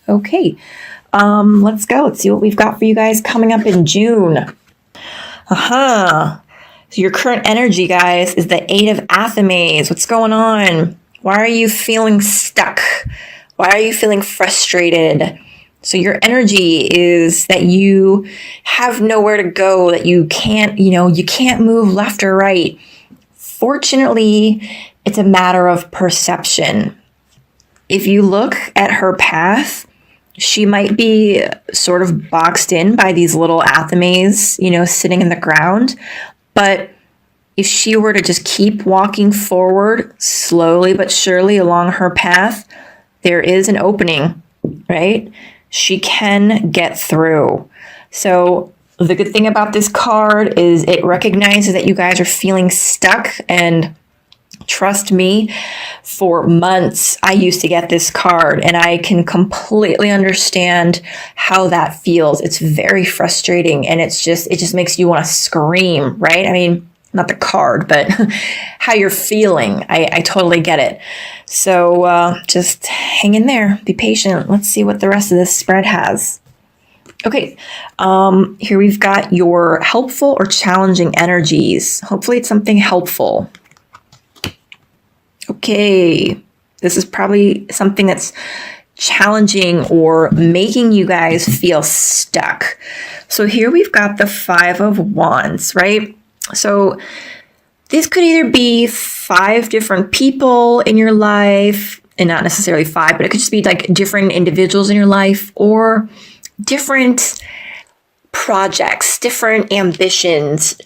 Okay, let's go. Let's see what we've got for you guys coming up in June. So your current energy, guys, is the Eight of Athames. What's going on? Why are you feeling stuck? Why are you feeling frustrated? So your energy is that you have nowhere to go, that you can't move left or right. Fortunately, it's a matter of perception. If you look at her path, she might be sort of boxed in by these little athames, sitting in the ground. But if she were to just keep walking forward slowly but surely along her path, there is an opening, right? She can get through. So the good thing about this card is it recognizes that you guys are feeling stuck, and trust me, for months I used to get this card, and I can completely understand how that feels. It's very frustrating, and it just makes you want to scream, right? I mean, not the card, but how you're feeling. I totally get it. So just hang in there, be patient. Let's see what the rest of this spread has. Okay, here we've got your helpful or challenging energies. Hopefully it's something helpful. Okay, this is probably something that's challenging or making you guys feel stuck. So here we've got the Five of Wands, right? So this could either be 5 different people in your life, and not necessarily 5, but it could just be like different individuals in your life, or different projects, different ambitions,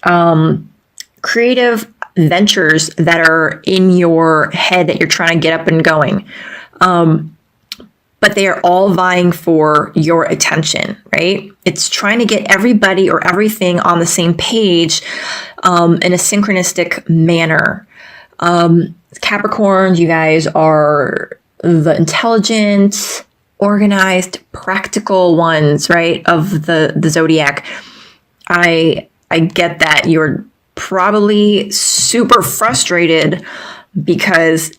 creative ventures that are in your head that you're trying to get up and going. But they are all vying for your attention, right? It's trying to get everybody or everything on the same page in a synchronistic manner. Capricorn, you guys are the intelligent, organized, practical ones, right, of the zodiac. I get that you're probably super frustrated because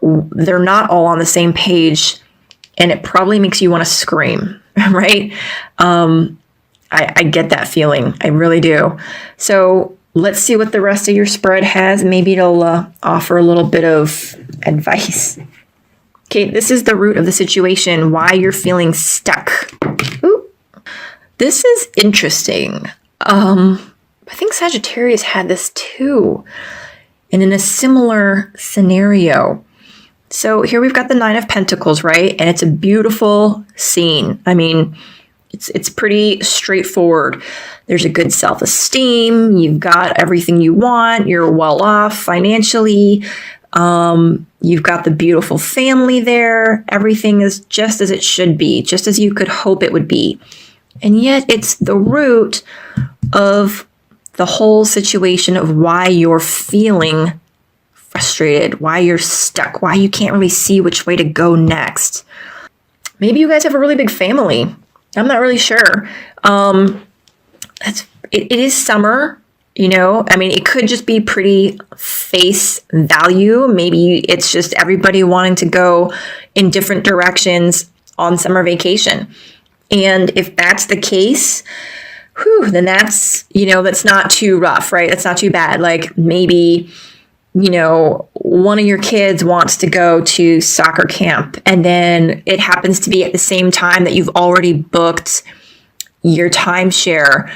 they're not all on the same page, and it probably makes you want to scream, right? I get that feeling. I really do. So let's see what the rest of your spread has. Maybe it'll offer a little bit of advice. Okay, this is the root of the situation, why you're feeling stuck. Ooh, this is interesting. I think Sagittarius had this too, and in a similar scenario. So here we've got the Nine of Pentacles, right? And it's a beautiful scene. I mean, it's pretty straightforward. There's a good self-esteem. You've got everything you want. You're well off financially. You've got the beautiful family there. Everything is just as it should be, just as you could hope it would be. And yet it's the root of the whole situation of why you're feeling frustrated, why you're stuck, why you can't really see which way to go next. Maybe you guys have a really big family. I'm not really sure. It is summer, I mean, it could just be pretty face value. Maybe it's just everybody wanting to go in different directions on summer vacation. And if that's the case, then that's, that's not too rough, right? That's not too bad. Like maybe, one of your kids wants to go to soccer camp, and then it happens to be at the same time that you've already booked your timeshare,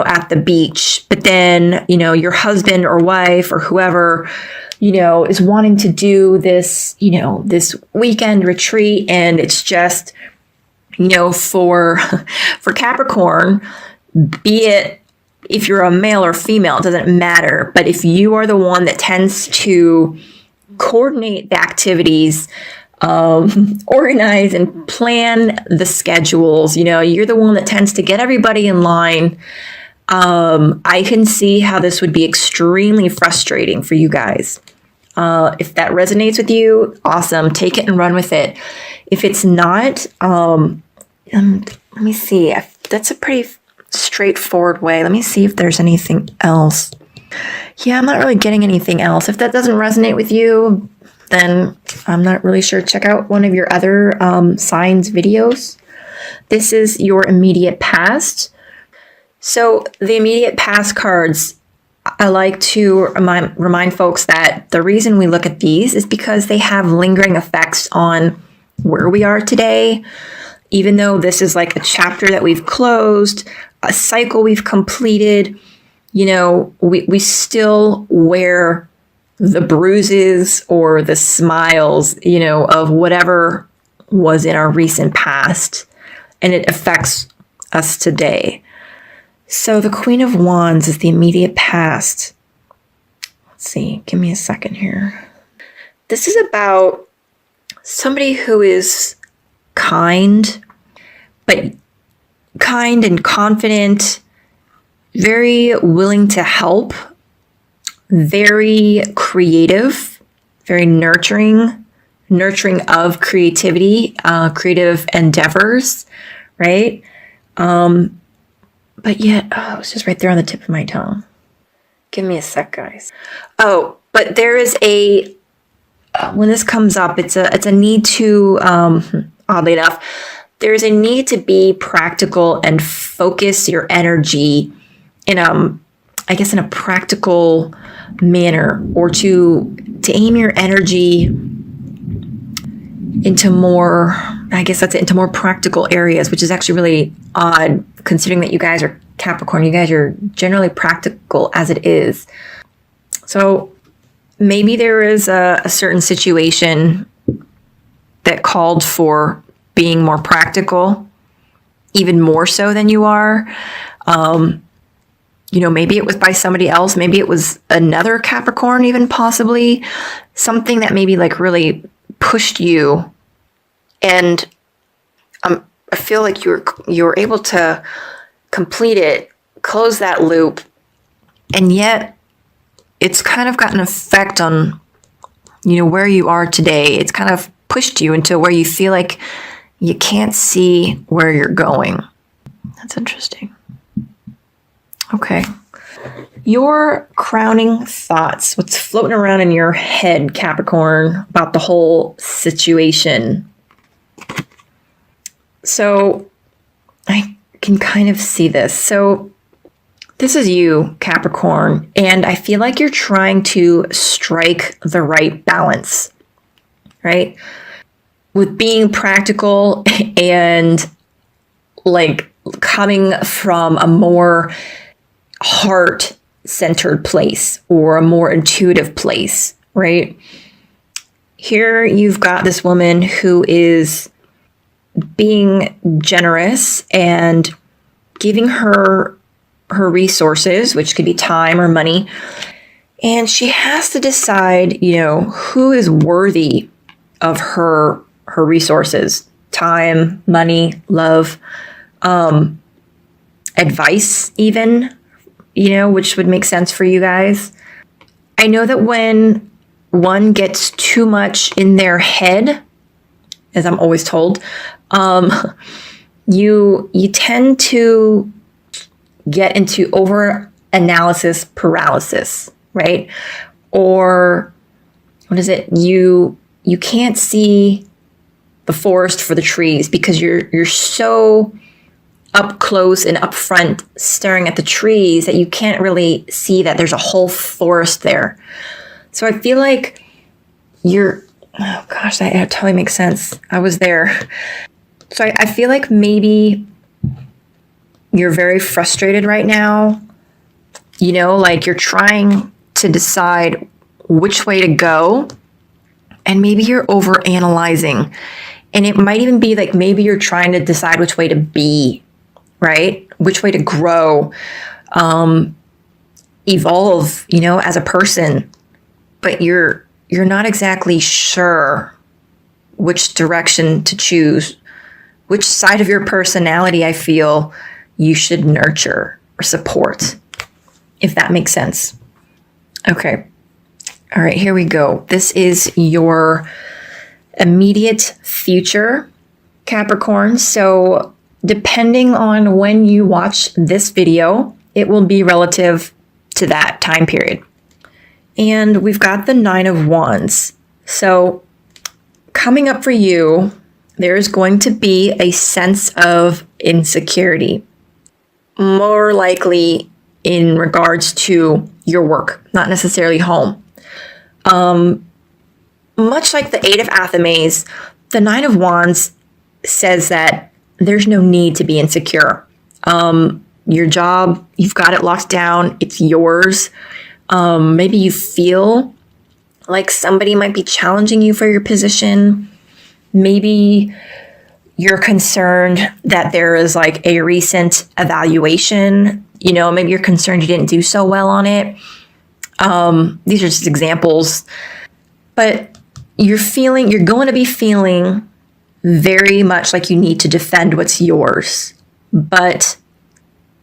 at the beach. But then, your husband or wife or whoever, is wanting to do this, this weekend retreat. And it's just, for Capricorn, be it if you're a male or female, it doesn't matter. But if you are the one that tends to coordinate the activities, organize and plan the schedules, you're the one that tends to get everybody in line. I can see how this would be extremely frustrating for you guys. If that resonates with you, awesome. Take it and run with it. If it's not, let me see. That's a pretty straightforward way. Let me see if there's anything else. Yeah, I'm not really getting anything else. If that doesn't resonate with you, then I'm not really sure. Check out one of your other signs videos. This is your immediate past. So the immediate past cards, I like to remind folks that the reason we look at these is because they have lingering effects on where we are today. Even though this is like a chapter that we've closed, a cycle we've completed, you know, we still wear the bruises or the smiles, you know, of whatever was in our recent past, and it affects us today. So the Queen of Wands is the immediate past. Let's see, give me a second here. This is about somebody who is kind and confident, very willing to help, very creative, very nurturing of creativity, creative endeavors, right? But yet, it's just right there on the tip of my tongue. Give me a sec, guys. Oh, but there is a, when this comes up, it's a need to, oddly enough, there's a need to be practical and focus your energy in I guess in a practical manner, or to aim your energy into more, I guess that's it, into more practical areas, which is actually really odd considering that you guys are Capricorn. You guys are generally practical as it is. So maybe there is a certain situation that called for being more practical, even more so than you are. You know, maybe it was by somebody else. Maybe it was another Capricorn, even possibly. Something that maybe like really pushed you. And I feel like you're able to complete it, close that loop. And yet it's kind of got an effect on, you know, where you are today. It's kind of pushed you into where you feel like you can't see where you're going. That's interesting. Okay. Your crowning thoughts, what's floating around in your head, Capricorn, about the whole situation. So I can kind of see this. So this is you, Capricorn, and I feel like you're trying to strike the right balance, right? With being practical and like coming from a more heart-centered place or a more intuitive place, right? Here you've got this woman who is being generous and giving her resources, which could be time or money, and she has to decide, you know, who is worthy of her resources, time, money, love, advice even, you know, which would make sense for you guys. I know that when one gets too much in their head, as I'm always told, you tend to get into over analysis paralysis, right? Or what is it? You can't see the forest for the trees because you're so up close and up front staring at the trees that you can't really see that there's a whole forest there. So I feel like oh gosh, that totally makes sense. I was there. So I feel like maybe you're very frustrated right now. You know, like you're trying to decide which way to go, and maybe you're over analyzing. And it might even be like maybe you're trying to decide which way to be, right? Which way to grow, evolve, you know, as a person. But you're not exactly sure which direction to choose, which side of your personality I feel you should nurture or support, if that makes sense. Okay. All right, here we go. This is your immediate future, Capricorn. So depending on when you watch this video, it will be relative to that time period. And we've got the Nine of Wands. So coming up for you, there's going to be a sense of insecurity, more likely in regards to your work, not necessarily home. Much like the Eight of Athames, the Nine of Wands says that there's no need to be insecure. Your job, you've got it locked down. It's yours. Maybe you feel like somebody might be challenging you for your position. Maybe you're concerned that there is like a recent evaluation. You know, maybe you're concerned you didn't do so well on it. These are just examples. But you're going to be feeling very much like you need to defend what's yours. But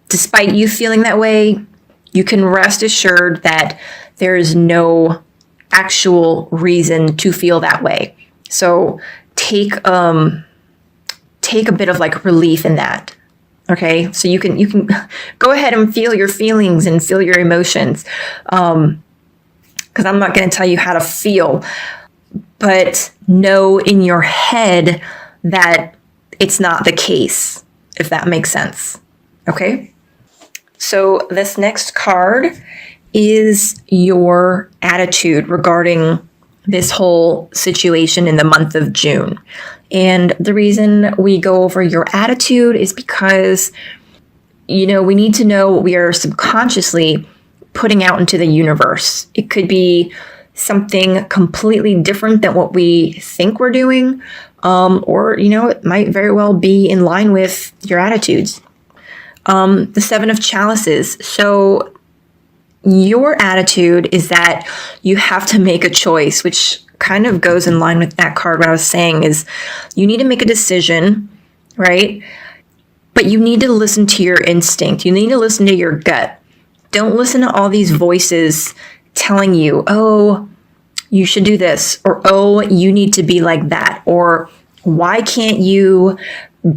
despite you feeling that way, you can rest assured that there is no actual reason to feel that way. So take a bit of like relief in that. Okay, so you can go ahead and feel your feelings and feel your emotions. Because I'm not going to tell you how to feel, but know in your head that it's not the case, if that makes sense. Okay? So this next card is your attitude regarding this whole situation in the month of June. And the reason we go over your attitude is because, we need to know what we are subconsciously putting out into the universe. It could be something completely different than what we think we're doing, or it might very well be in line with your attitudes. The Seven of Chalices. So your attitude is that you have to make a choice, which kind of goes in line with that card. What I was saying is you need to make a decision, right? But you need to listen to your instinct. You need to listen to your gut. Don't listen to all these voices telling you, oh, you should do this, or oh, you need to be like that, or why can't you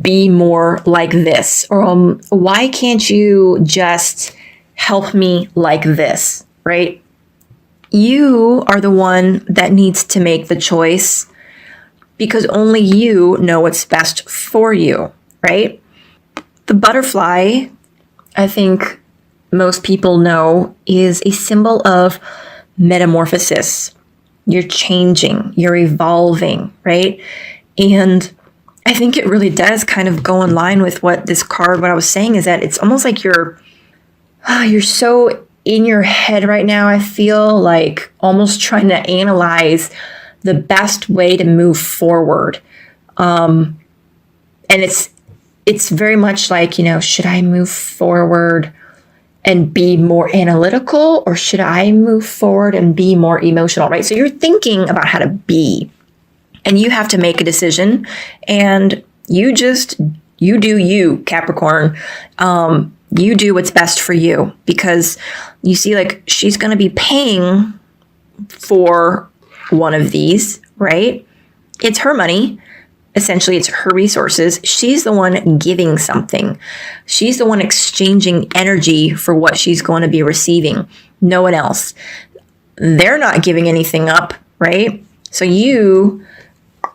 be more like this, or why can't you just help me like this, right? You are the one that needs to make the choice because only you know what's best for you, right? The butterfly, I think most people know, is a symbol of metamorphosis. You're changing, you're evolving, right? And I think it really does kind of go in line with what I was saying is that it's almost like you're so in your head right now. I feel like almost trying to analyze the best way to move forward. And it's very much like, should I move forward and be more analytical, or should I move forward and be more emotional, right? So you're thinking about how to be, and you have to make a decision, and you do you, Capricorn. You do what's best for you, because you see, like, she's going to be paying for one of these, right? It's her money. Essentially, it's her resources. She's the one giving something. She's the one exchanging energy for what she's going to be receiving. No one else. They're not giving anything up, right? So your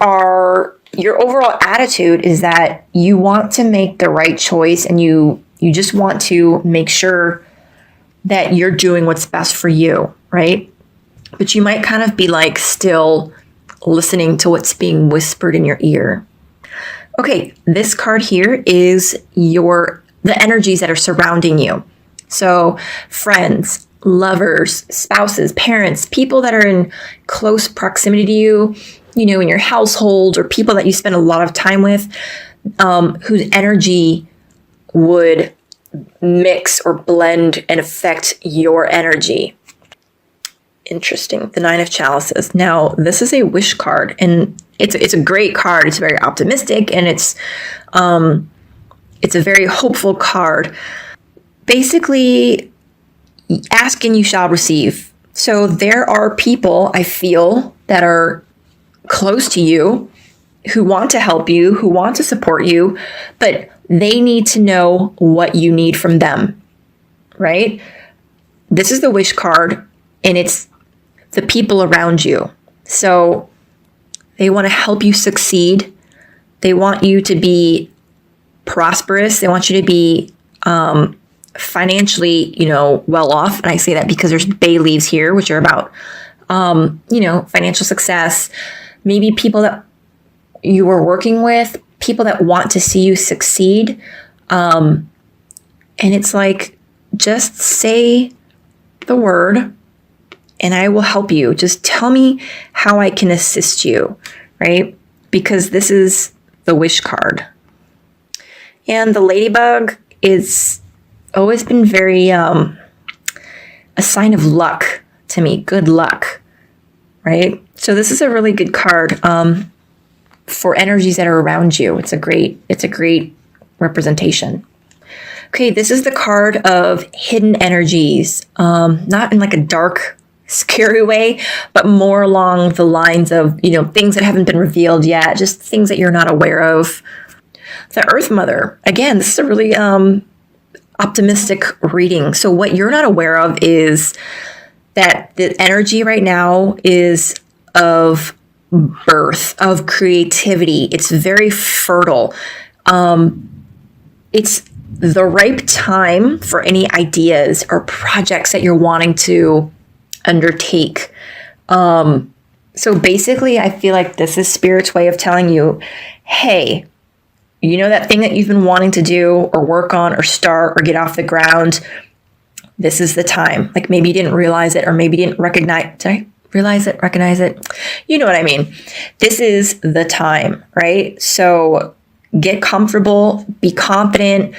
overall attitude is that you want to make the right choice, and you just want to make sure that you're doing what's best for you, right? But you might kind of be like still listening to what's being whispered in your ear. Okay, this card here is the energies that are surrounding you. So friends, lovers, spouses, parents, people that are in close proximity to you, in your household, or people that you spend a lot of time with, whose energy would mix or blend and affect your energy. Interesting. The Nine of Chalices. Now, this is a wish card, and it's a great card. It's very optimistic, and it's a very hopeful card. Basically, ask and you shall receive. So there are people, I feel, that are close to you, who want to help you, who want to support you, but they need to know what you need from them, right? This is the wish card, and it's the people around you. So they want to help you succeed. They want you to be prosperous. They want you to be financially, well off. And I say that because there's bay leaves here, which are about, financial success. Maybe people that you are working with, people that want to see you succeed. And it's like, just say the word and I will help you. Just tell me how I can assist you, right? Because this is the wish card. And the ladybug is always been very a sign of luck to me, good luck, right? So this is a really good card for energies that are around you. It's a great representation. Okay, this is the card of hidden energies, not in like a dark, scary way, but more along the lines of, things that haven't been revealed yet, just things that you're not aware of. The Earth Mother, again, this is a really optimistic reading. So what you're not aware of is that the energy right now is of birth, of creativity. It's very fertile. It's the ripe time for any ideas or projects that you're wanting to undertake. So basically, I feel like this is Spirit's way of telling you, hey, that thing that you've been wanting to do or work on or start or get off the ground, this is the time. Like maybe you didn't realize it or maybe you didn't recognize it. You know what I mean? This is the time, right? So get comfortable, be confident.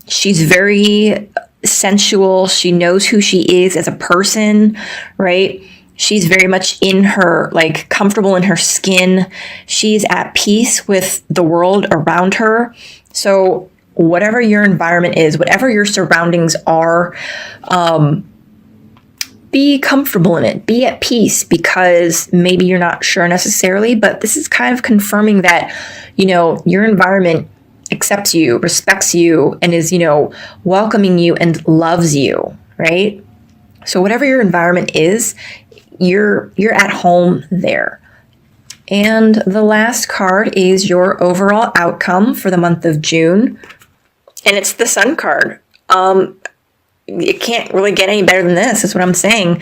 She's very sensual. She knows who she is as a person, right? She's very much in her, like comfortable in her skin. She's at peace with the world around her. So whatever your environment is, whatever your surroundings are, be comfortable in it, be at peace, because maybe you're not sure necessarily, but this is kind of confirming that, your environment accepts you, respects you, and is, welcoming you and loves you, right? So whatever your environment is, you're at home there. And the last card is your overall outcome for the month of June. And it's the Sun card. It can't really get any better than this, is what I'm saying.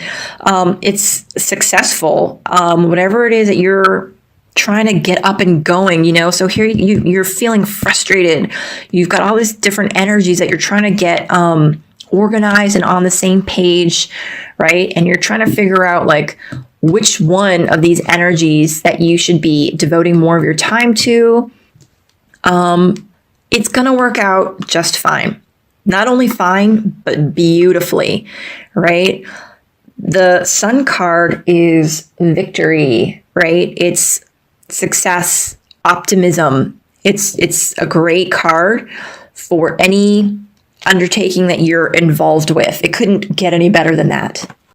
It's successful. Whatever it is that you're trying to get up and going, so here you're feeling frustrated. You've got all these different energies that you're trying to get organized and on the same page, right? And you're trying to figure out like which one of these energies that you should be devoting more of your time to. It's going to work out just fine. Not only fine, but beautifully, right? The Sun card is victory, right? It's success, optimism. It's a great card for any undertaking that you're involved with. It couldn't get any better than that.